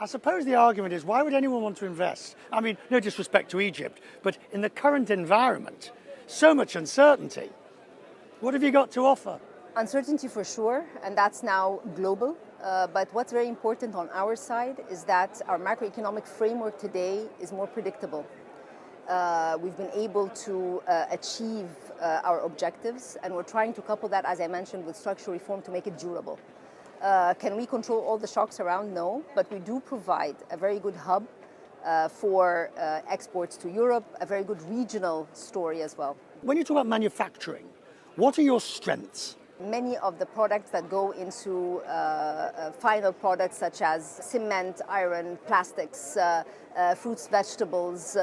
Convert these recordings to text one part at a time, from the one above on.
I suppose the argument is, why would anyone want to invest? I mean, no disrespect to Egypt, but in the current environment, so much uncertainty. What have you got to offer? Uncertainty for sure, and that's now global. But what's very important on our side is that our macroeconomic framework today is more predictable. We've been able to achieve our objectives, and we're trying to couple that, as I mentioned, with structural reform to make it durable. Can we control all the shocks around? No, but we do provide a very good hub for exports to Europe, a very good regional story as well. When you talk about manufacturing, what are your strengths? Many of the products that go into final products such as cement, iron, plastics, fruits, vegetables,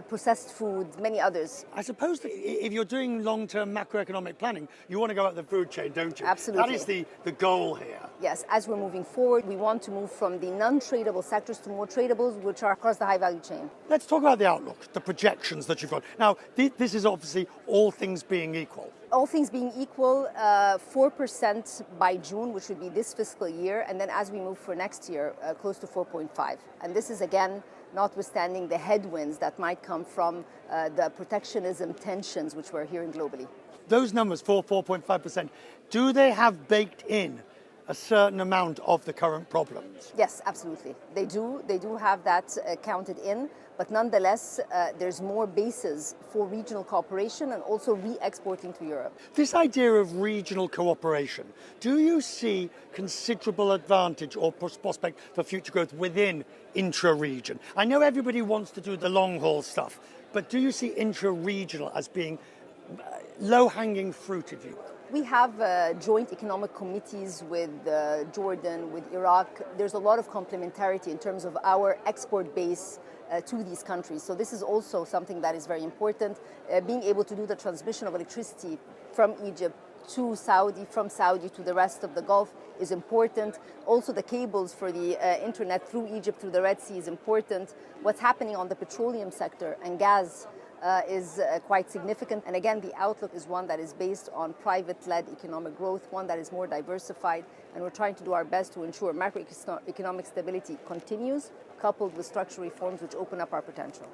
processed food, many others. I suppose that if you're doing long-term macroeconomic planning, you want to go up the food chain, don't you? Absolutely. That is the goal here. Yes, as we're moving forward, we want to move from the non-tradable sectors to more tradables, which are across the high value chain. Let's talk about the outlook, the projections that you've got. Now, this is obviously all things being equal. All things being equal, 4% by June, which would be this fiscal year, and then as we move for next year, close to 4.5. And this is, again, notwithstanding the headwinds that might come from the protectionism tensions which we're hearing globally. Those numbers, 4.5%, do they have baked in a certain amount of the current problems? Yes, absolutely. They do. They do have that counted in, but nonetheless, there's more bases for regional cooperation and also re-exporting to Europe. This idea of regional cooperation, do you see considerable advantage or prospect for future growth within intra-region? I know everybody wants to do the long-haul stuff, but do you see intra-regional as being low-hanging fruit, if you will? We have joint economic committees with Jordan, with Iraq. There's a lot of complementarity in terms of our export base to these countries. So this is also something that is very important. Being able to do the transmission of electricity from Egypt to Saudi, from Saudi to the rest of the Gulf is important. Also the cables for the internet through Egypt, through the Red Sea is important. What's happening on the petroleum sector and gas is quite significant. And again, the outlook is one that is based on private-led economic growth, one that is more diversified, and we're trying to do our best to ensure macroeconomic stability continues, coupled with structural reforms which open up our potential.